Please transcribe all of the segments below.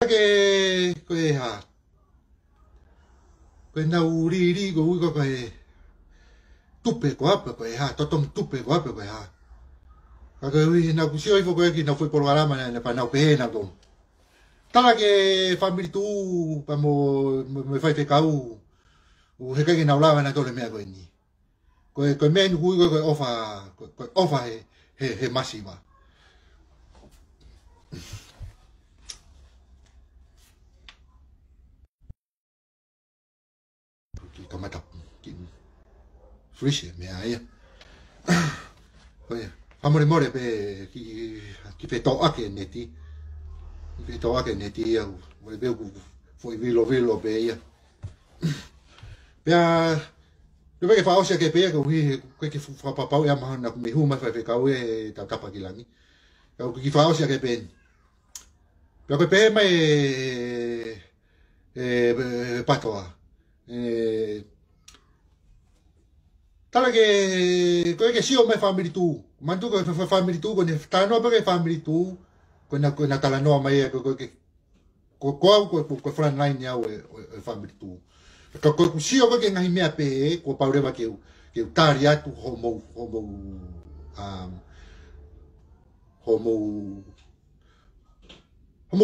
Ke koe ha koe na uri ko ui koe tupe ko apa koe ha totom tupe ko apa koe ha ka koe ui na kusio ifo koe ki na foi programa na pa na pe na dom tala ke family tu pa mo me fai te kau u he ka na ula na tole mea koe ni koe me nu ui koe ofa he masiva kamata frisch me ai koe amore more pe ki pe to ake neti pe to ake neti ia mo be foi vilo pe ia Pea, eu peguei falar que pega, o que fa papau e a mana me huma fa ka o e ta tapa kilani. Eu que falar que pen. Pea que pe mai patoa. Tala que si o mai family tu. Mantu ko family tu ko ne ta no pe family tu ko na tala no mai ko front line ya o family tu. Ka ko si o ke ngai mea pe ko paureva ke tari atu homo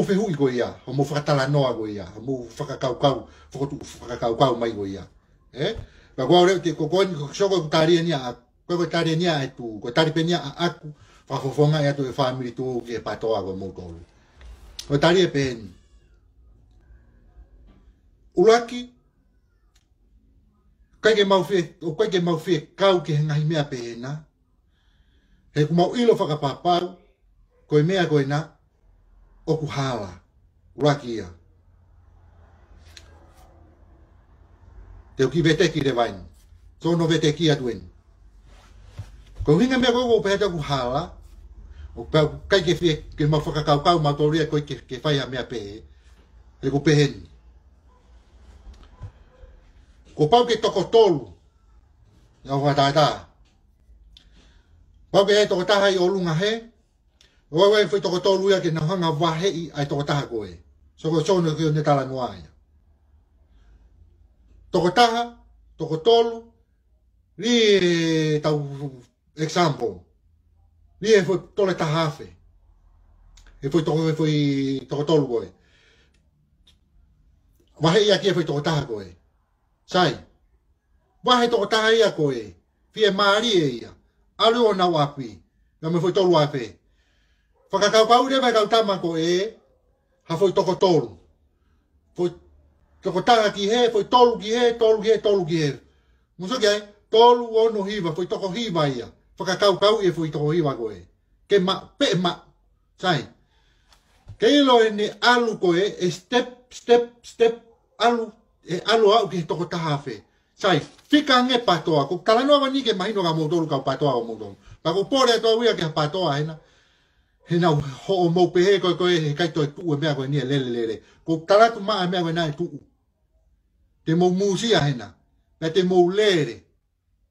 fehui ko ia homo fatala noa ko ia homo fakakau mai ko ia ka ko ore ke ko so ko tari ni a ko tari ni a tu ko tari pe ni a aku fa fofonga ya tu family tu ke patoa ko mo ko ko tari e pen ulaki Kai ke mau fe kau ke ngai mea pena. He ku mau ilo whakapapau, koe mea koe na, o ku hala, urakia. Te uki veteki re vain, tono veteki aduen. Ko hinga mea koe o peheta ku hala, o kai ke mau whakakau mau toria koe ke whaia mea pe, he ku peheni. Ko pau ke toko tolu, ya whatata. Pau ke toko taha i olunga he, Oe foi toko tolu ia ke na hanga wahe i ai toko taha koe. So ko sono ki o ne tala noa ia. Toko taha, toko tolu, li tau example. Li e foi tole tahafe. E foi toko tolu koe. Wahe ia ki e foi toko taha koe. Sai. Wahe toko taha ia koe. Fie maari e ia. Alu o na wapi. Ia me foi tolu ape. Whakakau rewa kau tama ko ha foi toko tolu. Foi toko taha ki he, foi tolu ki he. Muso ki ai, tolu ono hiva, foi toko hiva ia. Whakakau e foi toko hiva ko Ke ma, pe ma, sai. Ke ilo e ne alu ko step, alu au ki toko taha fe. Sai, fika nge patoa, ko talanoa wani ke mahino ka moutolu kau patoa o moutolu. Pako pore ato wia ke patoa hena. Hena ho o mo pe ko he kai to tu mea ko ni lele ko tala tu ma mea ko na tu te mo musia hena na te mo lere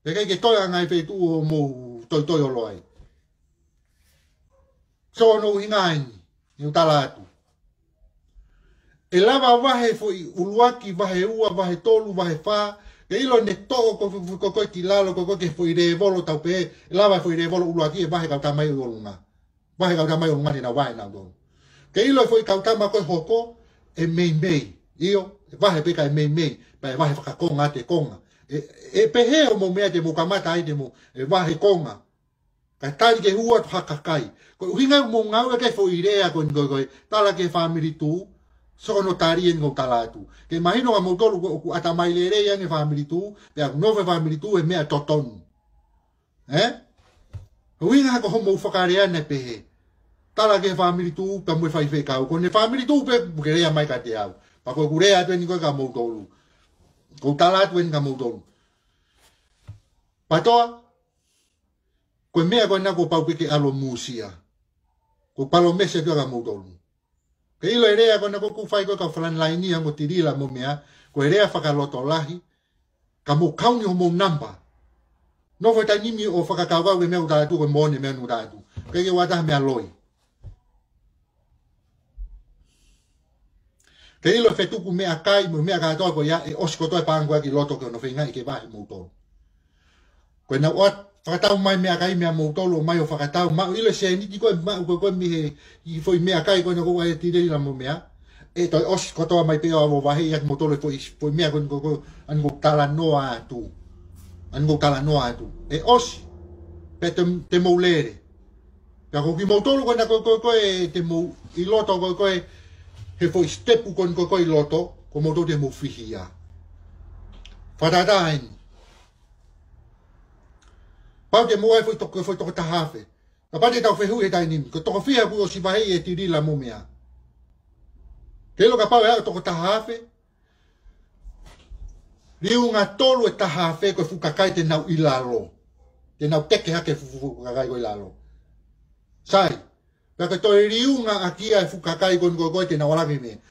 pe kai ke to ngai pe tu o mo to o loi so no hinai ni tala tu e lava wahe foi uluaki wahe ua wahe tolu wahe fa ke ilo ne to ko ti lalo ko ke foi re volo tau pe lava foi re volo uluaki e wahe ka tamai o lunga Wahe kau tamai o ngani na wae na do. Ke ilo foi kau tama ko hoko e mei. Io wahe pe kai mei. Pa wahe whakakonga te konga. E pehe o mo mea te mo kamata ai te mo e wahe konga. Ka tari ke hua tu hakakai. Ko uhinga mo ngau ke fo irea ko ngoi. Tala ke family tu. So no tari en go tala tu. Ke mahino a mo tolu ko atamai le rea nge family tu. Pe no family tu e mea toton. Uhinga ko homo whakarea ne pehe. Tala ke family tu pa mo fai fe kau ko ne family tu pe bukerea mai ka te au pa ko kurea tu ni ko ka mo tolu ko tala tu ni ka mo tolu patoa ko mea ko na ko pau pe ke alo musia ko palo mese tu ka mo tolu ke ilo erea ko na ko ku fai ko ka flan line ni mo tirila mo mea ko erea whakaloto lahi ka mo kauni o mo namba no foi tani mi o whakakauga we mea utala tu ko mo ne mea utala tu ke wata mea loi ke ilo fe tuku mea kai mo mea katoa ko ia e osko toi pangua ki loto ke no whenga i ke wahi moutolo. Koe na oat whakatau mai mea kai mea moutolo mai o whakatau mau ilo se niki koe mau koe mihe i foi mea kai koe na koe e tirei la mo mea e toi osko toa mai peo avo wahi iak moutolo foi mea koe ango tala noa atu ango tala noa atu e osi pe te moulere ka ko ki moutolo koe na koe te mou i loto koe he foi stepu kon koe loto ko moto te mo fihia whatata haini pau te moe foi toko tahafe ka pate tau fehu he tainimi ko toko fihia ku o si vahe e tiri la mo mea ke lo ka pau e toko tahafe riu ngā tolu e tahafe koe fukakai te nau ilalo te nau teke hake fukakai koe ilalo sai Paka toi riunga akia e fukakai kon koe te nawalangi me.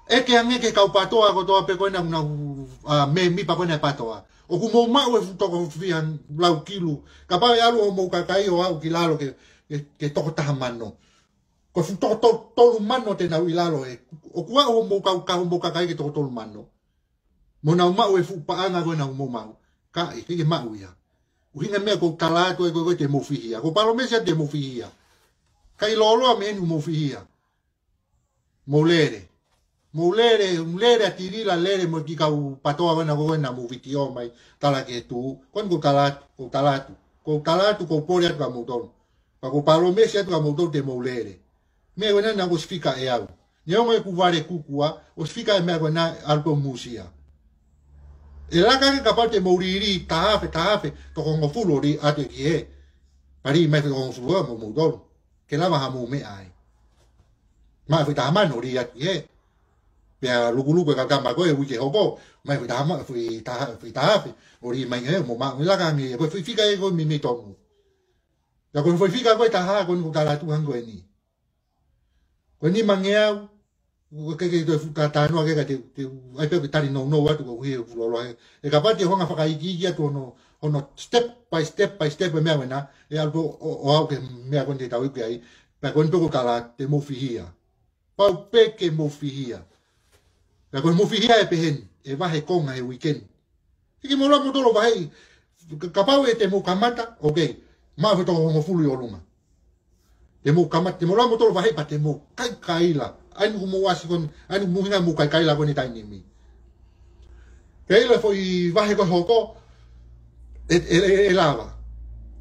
Eke angeke kau patoa ko toa pe koe na me mi pa koe na patoa. O ku mou mau e futoko fihan lau kilu. Ka pae alu o mou kakai o au ki lalo ke toko taha mano. Ko futoko tolu mano te nau ilalo e. O kua o mou kakai ke toko tolu mano. Mo nau mau e fupaanga koe nau mou mau. Ka e ke mau ia. Uhinga mea ko talatu e koe te mou fihia. Ko palomesia te mou fihia. Kai lolo me nu mo fihia. Mo lere a tirila lere mo ki kau patoa wana ko na mo vitio mai tala ke tu kon ko talatu ko pore atu mo don. Pa ko palo mesi atu mo don te mo lere. Me wana na ko spika e au. Nyo mo ku vare kukua, o spika e me wana alto musia. E la ka ka parte mo riri tahafe to ko ngofulo ri atu ki e. Pari me ko ngofulo mo don. Ke lava hamu me ai. Ma fui ta mano ri at ye. Pea luku ka kamba ko e wike hopo. Ma fui ta ori mai e mo ma la ka mi ko fui fika e ko mi tonu. Ya ko fui fika ko ta ha ko ku tala tu hango ni. Ko ni mangea ko ke fuka ta no ke te ai pe tari no watu ko hi lo lo e ka pati honga faka iki ya to no ono step by step me wena e algo o au ke me kon te tau ki ai pa kon to kala te mo fihia pa pe ke mo fihia pa kon mo fihia e pehen e va he konga e weekend ki mo lo mo to lo vai ka pa e te mo kamata okay ma fo to mo fulu yo luma te mo kamata te mo lo mo to lo vai pa te mo kai la ai mo wasi kon ai mo hinga mo kai la kon ni tai ni mi ke le foi va he ko hoko e lava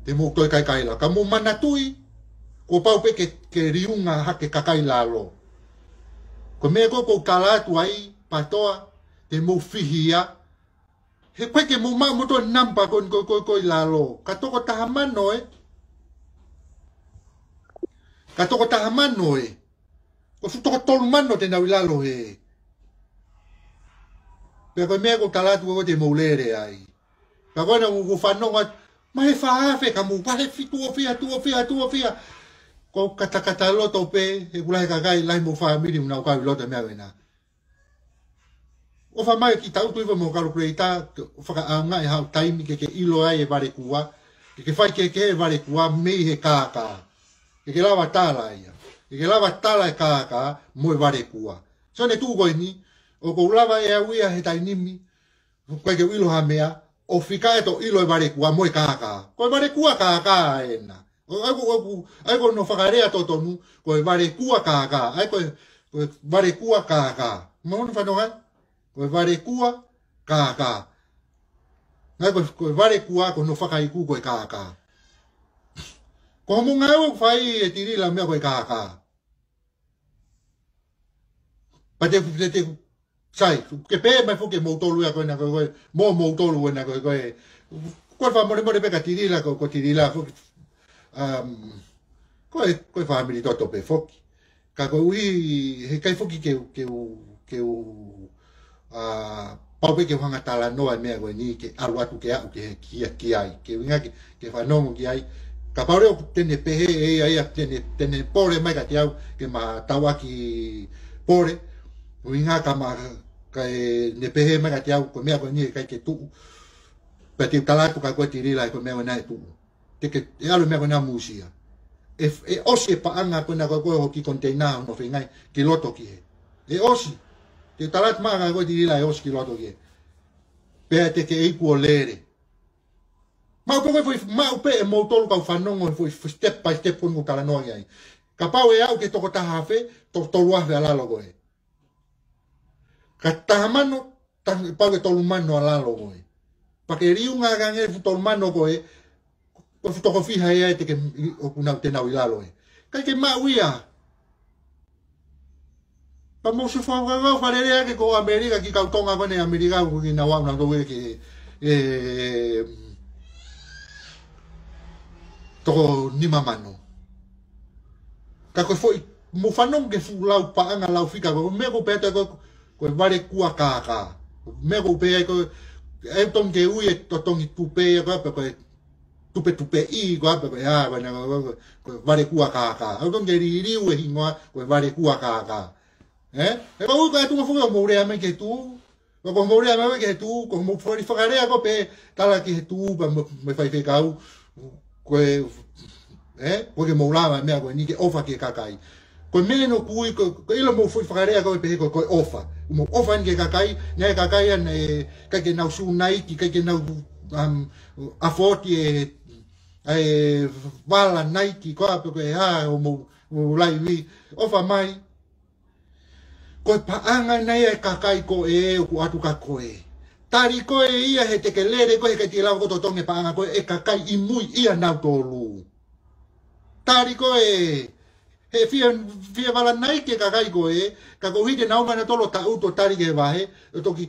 te mo toi kai la ka mo manatui ko pau pe ke riunga ha ke kakai lalo ko me ko kala tu ai patoa te mo fihia he pe ke mo ma mo to nampa kon ko lalo ka to ko tahamano ka to ko tahamano ko fu to ko tolu mano te na lalo he pe ko me ko kala tu ko te mo lere ai ka kona ko whanonga, mai whaafe ka mu, pahe tua fia. Ko kata loto pe, he kulahe kakai, lai mo whaamiri una ukau loto mea wena. O whamai ki tau tuiwa mo karu preita, whakaanga e hau taimi ke ilo ai e vare kua, ke whai ke e vare kua, mei he kāka. Ke lawa tala ia. Ke lawa tala e kāka, mo e vare kua. So ne tū koe ni, o ko ulawa e auia he tainimi, koe ke ilo ha mea, o fika e to ilo e vare kua mo e kaka. Ko e vare kua kaka e na. Ai ko no whakarea to tonu, ko e vare kua kaka. Ai ko e vare kua kaka. Mo no whanonga? Ko e vare kua kaka. Ai ko e vare kua ko no whakaiku ko e kaka. Ko mo ngau whai e tiri la mea ko e kaka. Pa te sai, ke pe mai fo ke moutolu ya ko na ko mo moutolu na ko ko fa mo pe ka tirila ko tirila fo ko family to pe fo ka ko ui he kai fo ke pa pe ke hanga tala no ai me ko ni ke alu atu ke ki ai ke winga ke fa no mo ki ai ka pa re tene pe e ai tene pore mai ka tiau ke ma tawa ki pore winga kama kai ne pehe mai ka ko mea ko ni kai ke tu pe te kala tu ka ko tirila ko mea na tu te ke e alo mea ko na musia e osi pa anga ko na ko ki container no fingai ki loto ki e osi te talat manga ko di la os ki loto ke pe te ke e ku lere ma ko foi ma pe mo tolu ka fanongo foi step by step ko kala no ai ka pau e au ke to ko ta hafe to tolu a ala logo e ka ta mano ta pau ke tolu mano ala logo e pa ke riu nga gange tolu mano ko e ko to ko fi hai te ke o kuna te na ila lo e ka ke ma uia pa mo se fa ga fa le ke ko America ki ka tonga ko ne America ko ki na wa na do ke to ni mamano ka ko foi mo fanon ke fu lau pa anga lau fika ko me ko peta ko vare kua ka me ko pe ko e ton ke u e to ton tu pe ko tupe i ko pe ya bana ko vare kua ka o ton ke ri u e hinga ko vare kua ka e ko ka tu mo fu mo re ame ke tu ko mo re ame ke tu ko mo foi fagare ko pe tala ki tu me fai fe kau porque mo lava me agora ni que ofa que kakai ko me no kui ko ilo mo foi fagarea ko pe ko ofa mo ofa ni que kakai ne kakai an ka que na su nai ki ka que na a forti vala nai ki ko pe ko mo lai vi ofa mai ko pa anga nei kakai ko ku atu ka ko tari ko ia he te ke lere ko he ke ti la ko to tonge pa anga ko kakai i mui ia na tolu tari ko he fia vala nai ke kakai ko ka ko hite na mana tolo ta uto tari ke va he to ki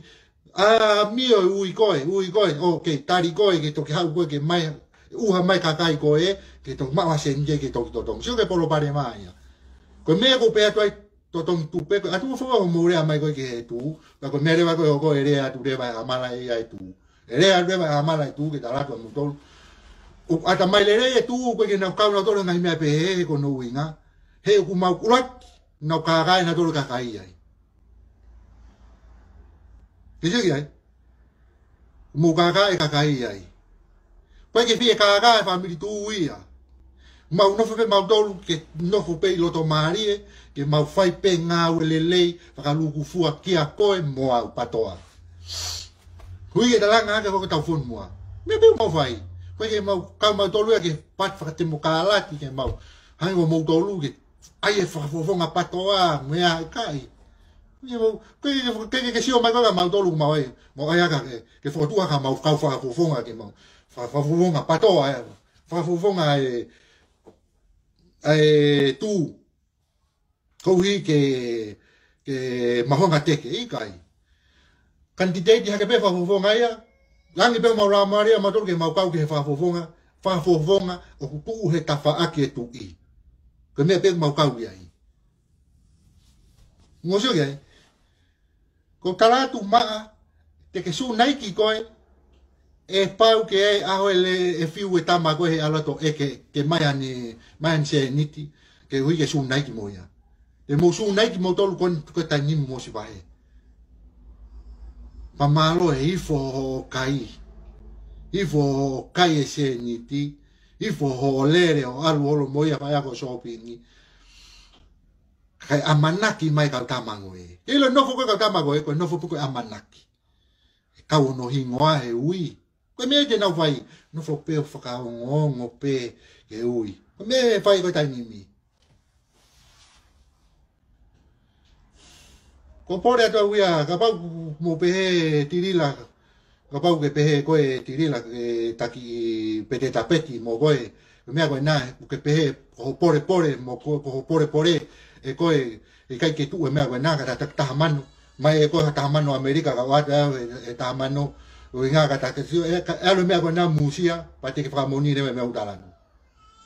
mio ui ko okay tari ko ke to ki ha ko ke mai uha mai kakai ko ke to ma senje ke to tong sio ke polo pare mai ko me ko pe to tong tu pe a tu fo mo re mai ko ke tu ka ko me re va ko ere a tu re va amala ai tu ere a re va amala tu ke ta la ko mo to ata mai le tu ko ke na ka na to na me pe ko no winga he ku mau kulat na ka ga na to ka kai ai ke je ai mo ka ga kai ai ko ke fi ka ga family tu ia mau no fe mau do ke no fo pe lo to mari ke mau fai pe nga lelei fa lu ku fu ki a ko mo au patoa hui da la nga ke ko ta fun mo me be mo fai ko ke mau ka mau to lu ke pat fa te mo ka la ki ke mau hai mo to lu ke ai fa fo nga patoa me a kai yo ke si o mai ka mau to lu mau ai mo ai ka ke fo tu ka mau ka fa fo nga ke mau fa fo nga patoa fa fo nga tu ko hi ke mahonga teke i kai kantite di ha ke pe fa fo nga ya langi pe mo ra maria ma to ke mau ka ke fa fo nga o tu he ta fa ake tu i ke me pe mau ka ya i mo sio ke ko kala tu ma te ke su naiki ko pau ke a ho le fiu e tama ko he ala to ke mai se niti ke hui ke su naiki mo ya e mo su naiki mo tolu ko ta ni mo si vai pa malo e ifo kai se niti ifo ho lere o alu mo ya pa ko shopping kai amanaki mai ka tamango e lo no fo ko tamango ko no fo ko amanaki ka uno hingoa e ui ko me te na vai no fo pe fo ka ngo pe e ui ko me fai ko ta ni mi ko pore to uia ka pa mo pe tirila ka pa ke pe ko tirila ke taki pe te tapeti mo ko me ago na ke pe ko pore mo ko pore e ko e kai ke tu me ago na ka ta mano mai ko ta mano America ka wa ta mano o nga ka ta ke alo me ago na musia pa te ke fra moni me utala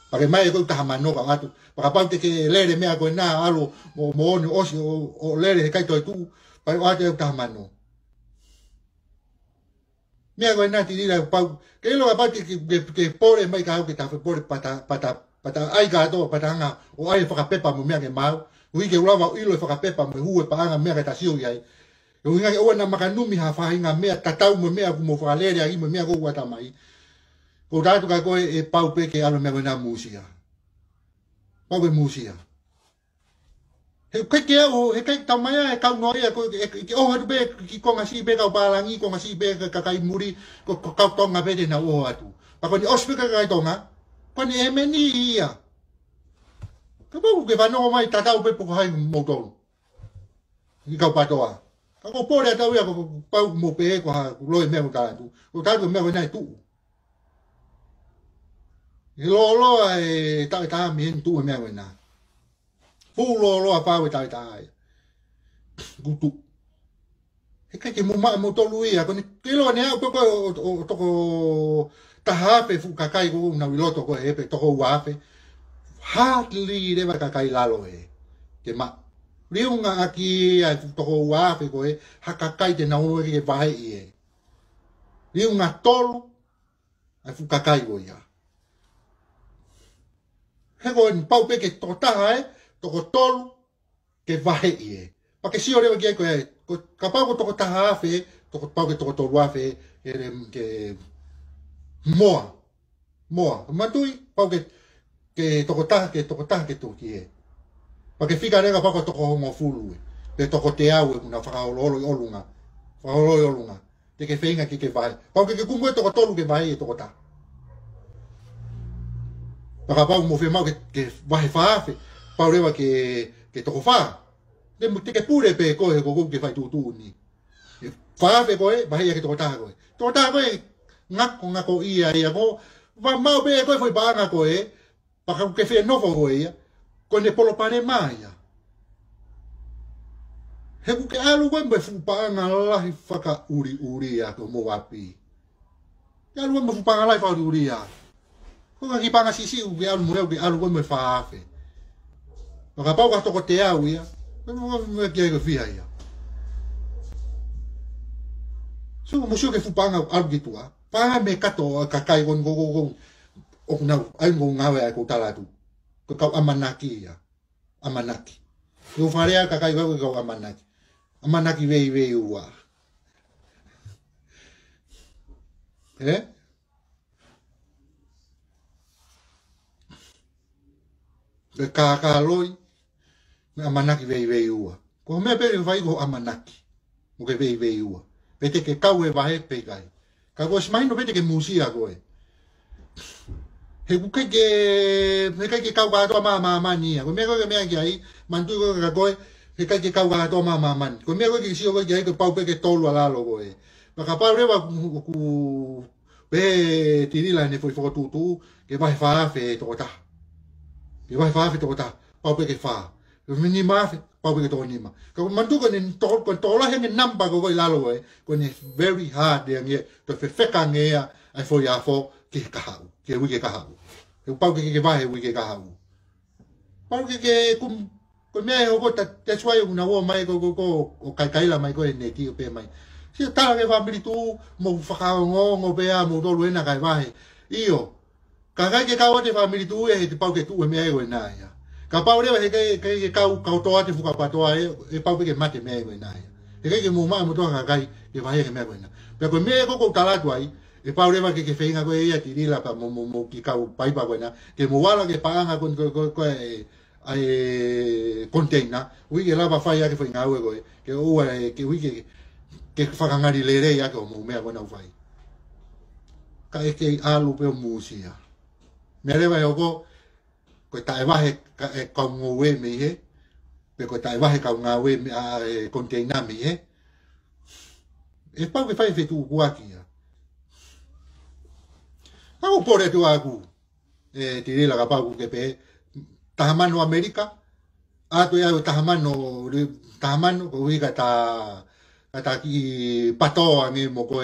para mai ko ta mano ka atu para pa te ke lere me ago na alo mo o lere kai to tu para wa te ta mano me ago na ti dira pa ke lo pa que pore mai ka que ta pore pata ai ga to pata nga o ai fa pepa mo me ke mau ui ke ulawa ilo fa pepa mo hu pa nga me ka ta siu ai o nga o na makanumi ha fa nga me tatau mo me ko mo fa lere ai mo me ko wa ta mai o dato ka ko e pau pe ke alo me na musia pau be musia he ke o he kai tau mai e kau noi ko o hatu be ki ko ngasi be kau palangi ko ngasi be ka kai muri ko kau tonga be de na o atu pa ko ni ospe ka kai tonga ko ni e meni ia ka bo ke va no mai tata o be po hai mo to ki kau patoa ka ko pore tau ia ko pau mo pe ko ha loi me mo ta tu ko ta me ko nai tu lo e ta mi tu me ko na fu lo pa we ta gutu e kai ke mo to lui a ko ni ke lo ne ko to ko ta ha pe fu ka kai go na wi lo to ko e pe to ko wa pe hardly de ba ka kai la lo e ke ma riunga aki a to ko wa pe ko e ha ka kai de na o ke vai e riunga tolu a fu ka kai go ya he go en pau pe ke to ta e to ko tolu ke vai e pa ke si ore ke ko ka pa ko to ta ha fe to ko pa ko to to wa fe ke moa ma tui pa ke to ko ta ke to ki e pa ke fika rega pa ko to ko mo fulu pe to ko te au na fa o olunga te ke feinga ki ke vai pa ke kumu to ko tolu ke vai to ko ta pa pa mo fe ma ke vai fa fe pa reva ke to ko fa de mo te ke pure pe ko ke fai tu ni fa fe ko e vai ke to ko ta ko ngako ia ko va mau be ko foi ba ngako e pa ke fe no fo ia ko ne polo pane mai he ku ke alu ko me fu pa nga la faka uri ya ko mo wapi ya lu me fu pa nga la fa uri ya ko ka ki pa nga sisi u ke alu mo ke alu ko me fa fe pa pa ko to ko te au ia mo me ke ko fi ia so mo sho ke fu pa nga alu ki tua pa me kato ka kai gon go o na ai ngo ngawe ko tala tu ko ka amanaki ya amanaki yo farea ka kai ko amanaki vei ua ke ka loi me amanaki vei ua ko me pe vai go amanaki mo ke vei ua pete ke kau e vai pe kai ka go smai no pete ke musia go e he ku ke kau ga to ma ni ko me ko me ki ai man tu ko ka ko he ke kau ga to ma man ko me ko ki si ko ki ai ko pau pe ke tolu ala lo go e pa ka pa reba ku pe tirila ne foi fo tu ke vai fa fe to ta ke vai fa fe to ta pau pe ke fa me ni ma fe pau pe ke to ni ma ko man tu ko ni to la he ni namba ko la lo e ko ni very hard de nge to fe ka nge ai fo ya fo ke ka ha ke wi ke ka ha ke pau ke vai wi ke ka ha pau ke ko me ko te swai una wo mai ko kai la mai ko ne ki pe mai si ta ke family tu mo fa ka ngo pe a mo do lu na kai vai io ka ke ka o te family tu e te pau ke tu me ko na ya ka pau re ke ka to ate fu ka pa to e pau ke mate me ko na ya ke mo ma mo to ka kai ke vai ke me ko na pe ko me ko ta la tu ai e pau re ke feinga ko ia tirila pa mo ki ka pai pa ko na ke mo wala ke pa nga ko ai container wi ke lava fai ke foi nga we ke o ke wi ke fa ngari le re ya ko mo me bona fai ka ke alu pe musia me re va ko ta va he ka mo we me he pe ko ta va he ka nga we container me he e pa ke fai fe tu ku aki ya ako pore tu aku tirila ka pa ku ke pe tahamano Amerika ato ya tahamano ko wi kata ki pato ani mo ko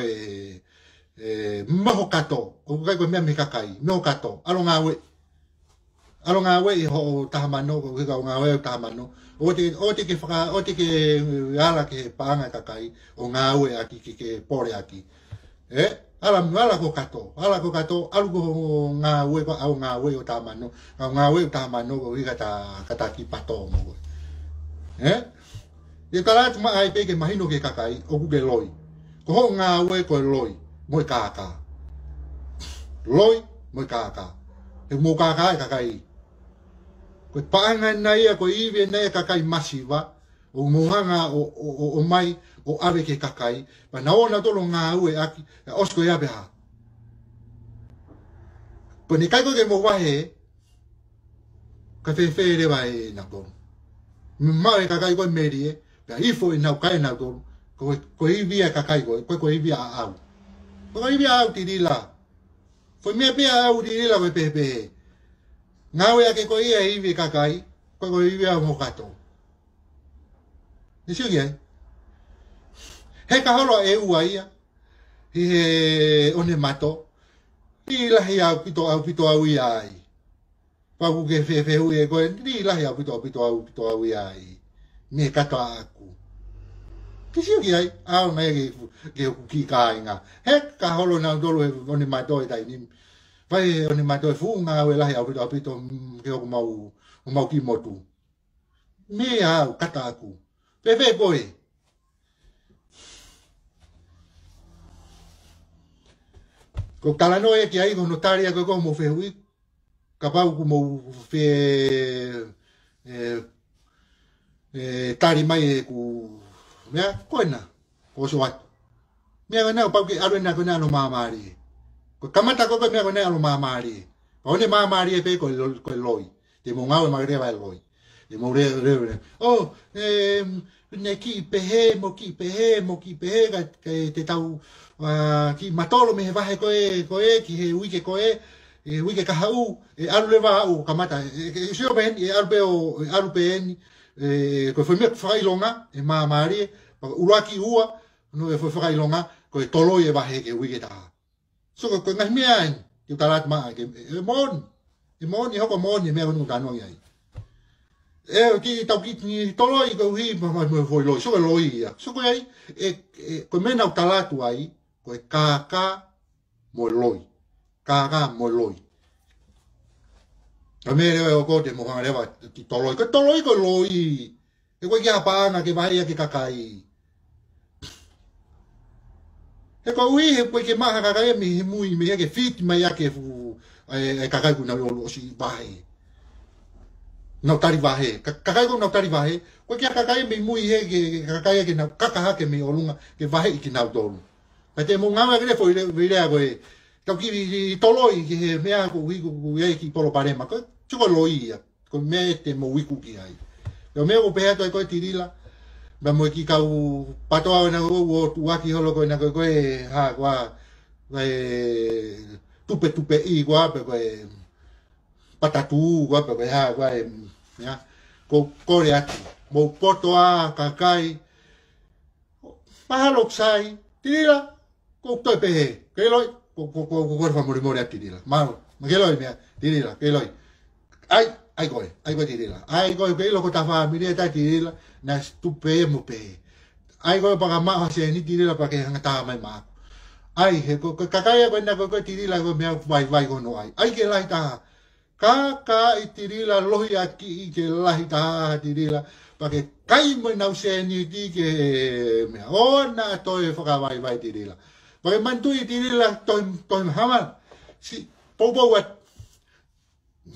mo kato ko ka ko me kakai no kato alonga we ho tahamano ko ka ngawe tahamano o te ke ala ke panga kakai o ngawe aki ke pore aki ala ko kato algo ngawe ko au ngawe o tamano ko wi kata ki pato mo e kala ma ai pe ke mahino ke kakai o ku loi ko ho ngawe ko loi mo kaka e mo kaka kakai Ko paanga na ia ko iwe na kakai masiva o mohanga o mai o ave ke kakai pa na ona tolo nga ue aki osko ia beha po ni kai ko ke mo wahe ka fe le vai na ko mai kakai ko merie pa ifo na kai na ko ko iwe kakai ko iwe au ko iwe au tidila foi me pe au tidila ko pepe ngawe ake ko ia iwe kakai ko iwe au mo kato ni sigue he ka holo e ua ia he one mato ni la he au pito au ia ai pa ku ke fe ue ko ni la he au pito au ia ai me kato aku ki sigue ai au mai ke ki kai nga he ka holo na dolo one mato e tai ni vai one mato fu nga we la he au pito ke o mau ki motu me au kata aku pepe boy ko talano e ki ai no notaria ko mo fe ui kapau ko mo fe tari mai ku mea koina ko so wat mea na pa ki aro na ko na no mamari ko kamata ko mea ko na no mamari ko ne mamari pe ko loi te mo ngau magre vai loi de mo re oh ne ki pehe mo ki pehe ka te tau ki matolo me va ko e ki he ui ke ko e ui ke ka hau alu le va o kamata si o ben alu ben ko foi me fai longa e mamari uraki ua no foi fai longa ko tolo e va he ke ui ke ta so ko ngai me ai ki talat ma ke mon i hoko mon ni me no tano ai ki tau ki ni tolo i ko hi ma foi lo so lo ia so ko ai ko me na talatu ai ko kaka mo loi a me le o ko te mo nga le va ti tolo ko loi e ko ya pa na ke vai ke kakai e ko ui e ko ke ma kakai mi mui me ke fit mai ke fu e kakai ku na lo si vai no tari vahe kakai ko no tari vahe ko ke kakai me mui he ke kakai ke na kaka ke me olunga ke vahe ki na dolu pa te mo nga ke foi le ko e to ki toloi ke me a ko wi ko e ki polo parema ko chuko loia ko me te mo wi ku ki ai yo me o pe to ko tirila ba mo ki ka u pato na o tu aki holo ko na ko e ha kwa tupe i kwa pe ko patatu kwa pe ha kwa ya ko kore ati mo poto a kakai pahalok sai tirila ko to pe ke loi ko fa mori ati tirila ma ke loi me tirila ke loi ai ko tirila ai ko ke lo ko ta fa mi ta tirila na stupe mo pe ai ko pa ma se ni tirila pa ke ngata mai ma ai he ko kakai ko na ko tirila ko me vai ko no ai ke lai ta kaka itirila lohi aki i ke lahi taha tirila pake kai mo na se ni ti ke me ona toi foka vai tirila pake mantu itirila toi hama si popo wat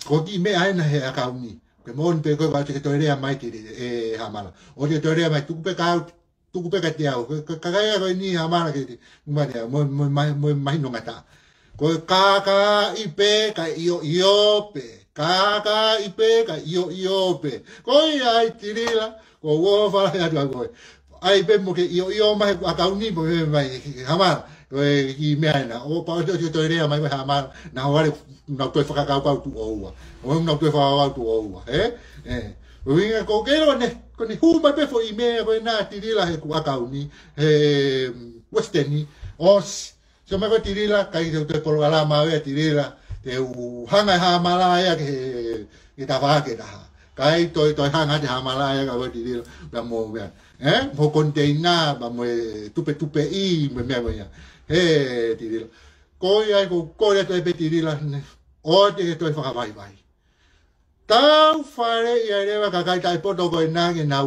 ko ki me ai na he akauni ke mon pe ko ba te toi rea mai tirila e hamala o te toi rea mai tu pe ka te au kakai ko ni hamala ke ma mo mai no ngata ko kaka ipe ka io pe kaka ipe ka io pe ko ai tirila ko wo fa ya ko ai pe mo ke io mai akauni mo mai hama ko i me ana o pa to rea mai hama na wale na to fa ka tu o na to fa tu o winga ko ke lo ne ko ni hu mai pe fo i me ko na tirila he ku akauni westeni os so me ko tirila kai te polgala ma ve tirila te u hanga ha malaya ke ta va ke ta kai to hanga te ha malaya ka tirila ba mo ve mo containa ba mo tupe i me ya tirila ko ya ko ya te tirila o te to fa vai tau fare ya le ba kai tai poto ko na ke na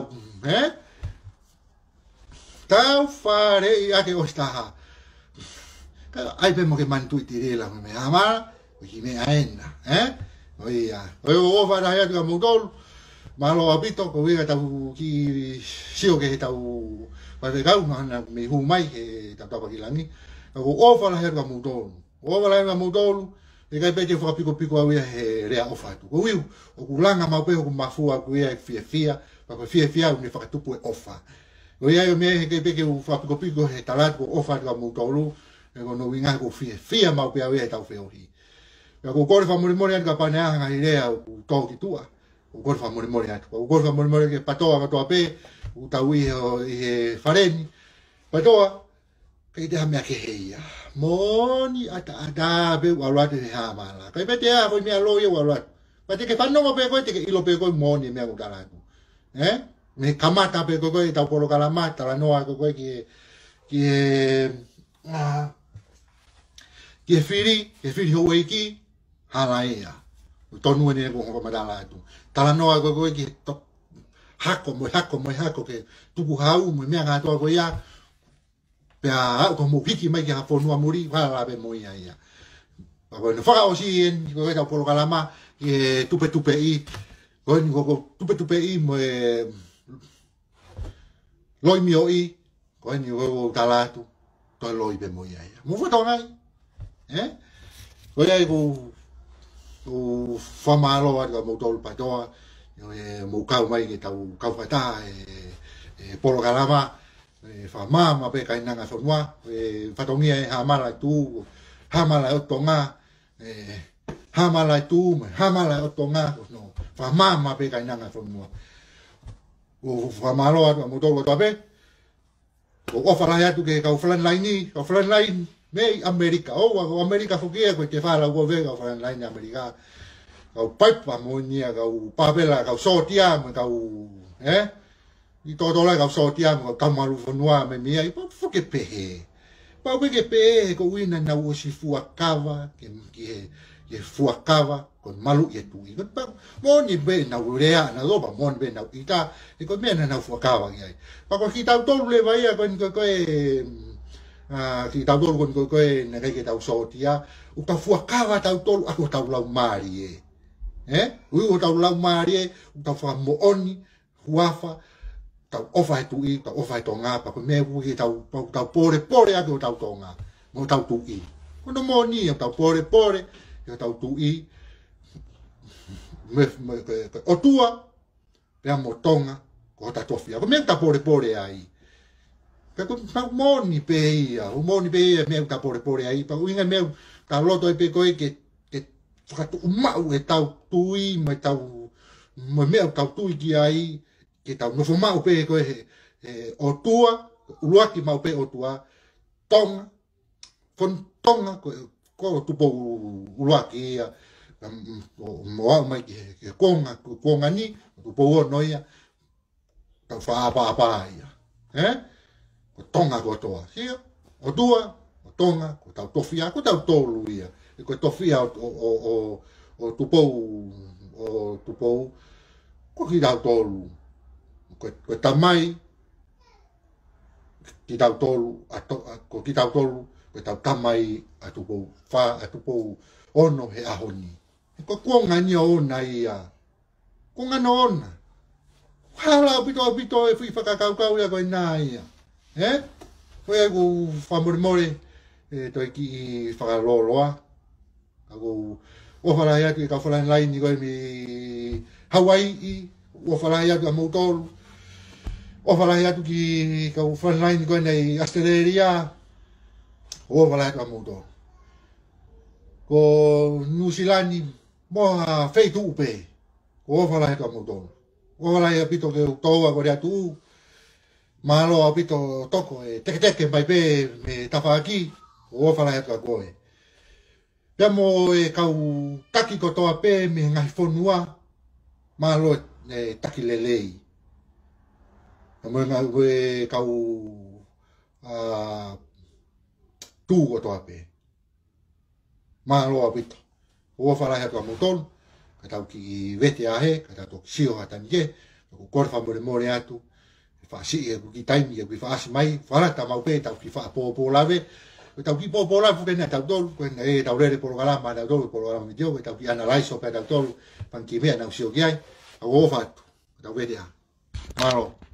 tau fare ya ke osta ai pe mo che mantu tirila me ama ki me aena Oia. O whara hea tua mautolu. Malo apito ko wega tau ki sio ke tau vai gau na me hu mai ke tau ki langi. Ko o whara hea tua mautolu. O whara hea tua mautolu. E kai pete whaka piko piko au ia he rea ofa tu. Ko wiu. O kulanga mau pe o mafua ku ia fia fia. Pa ko fia fia ni whakatupu e ofa. Ko ia me he kai peke whaka piko piko he talat ko ofa tua mautolu. E ko no winga ko fia fia mau pe au ia tau feohi. Ko kore whamori atu ka paneanga i rea o tō ki tua. O kore whamori atu. O kore whamori ke patoa pe. O tau i he whareni. Patoa. Kei te hamea ke heia. Moni ata pe waluate he hamala. Kai pete a koi mea loia waluate. Pate ke whanonga pe koe te ke ilo pe koe moni mea utaratu. Me kamata pe koe tau polo kalamata. La noa koe ki he whiri ho eiki. Hala ia. Tonu ene ko ko madala tu. Tala noa ko ki to hako mo ke tuku hau mo mea ga to ko ia. Pe a ko mo hiki mai ki ha fonua muri hala be mo ia ia. Pa ko no fa o si en ko ta por kalama ke tupe i. Ko ni ko tupe i mo loi mio i. Ko ni ko tala tu. To loi be mo ia ia. Mo fo to ngai. Ko ia ko o whamalo atu mo tolu patoa mo kau mai ke tau kau pata polo kalama whamama pe kai nanga whanua whatongia hamala tu hamala o tonga hamala tu hamala o tonga whamama pe kai nanga whanua o whamalo atu mo tolu patoa pe o ofara atu ke kau flatline me Amerika o Amerika fokia ko te fala go vega fa line Amerika o paipa monia o papela o sotia o i todo la o sotia o kamaru fonua me mia i foke pe pa ke pe ko wina na o si fuakava ke fuakava con malu e tu i pa moni be na urea na doba mon be na ita e ko me na fuakava ai pa ko kita todo le vai ko ki tau tolu kon koe na kai ke tau sotia u tau fuakava tau tolu ako tau lau mari ui o tau lau mari u tau wha mooni huafa tau ofa e tui tau ofa e tonga pa ko me ui tau pore ako tau tonga mo tau tui kono mooni tau pore tau tui o tua pe mo tonga ko tau tofia ko me tau pore ai Pero moni pe ia, o moni pe ia meu ta pore aí, pa winga meu ta loto e pe koe ke whakatu umau e tau tui, mai tau meu tau tui ki ai, ke tau nofo mau pe koe o tua, uluaki mau pe o tua, tonga, fon tonga, ko tupo uluaki ia, moa mai ke konga ni, tupo o noia, tau whaapa ia, o tonga ko toa. Sia, o tua, o tonga, ko tau tofia, ko tau tolu ia. E ko tofia o tupou, ko ki tau tolu. Ko tamai, ki tau tolu, ko ki tau tolu, ko tau tamai a tupou ono he ahoni. E ko kuonga ni ona ia. Kuonga no ona. Hala pito e fui whakakaukau ia koe nā ia. Koe ku whamoremore toi ki whakaloloa. Ako wharai atu i ka wharai laini koe mi Hawaii, wharai atu a Moutolu. Wharai atu ki ka wharai laini koe nei Australia. Wharai atu a Moutolu. Ko Nusilani moha feitu upe. Wharai atu a Moutolu. Wharai apito ke toa kore atu malo apito toko e teke mai pe me tawhaki o whalai atu a koe. Pea mo e kau taki ko toa pe me ngai whonua malo e taki lelei. Mo ngai kau tū ko toa pe. Malo apito. O whalai atu a Moutolu, ka tau ki vete ahe, ka tau ki sio hatani ke, ko korwha more atu, whaasi e ki taimi e ki whaasi mai, wharata mau pe tau ki whaapopo lawe, tau ki po la fu ke na tau tolu ko e tau re por gala ma tau por gala mi dio ke tau ki analyze o pe tau tolu pan ki me na usio ki ai a wo fa tau ve dia malo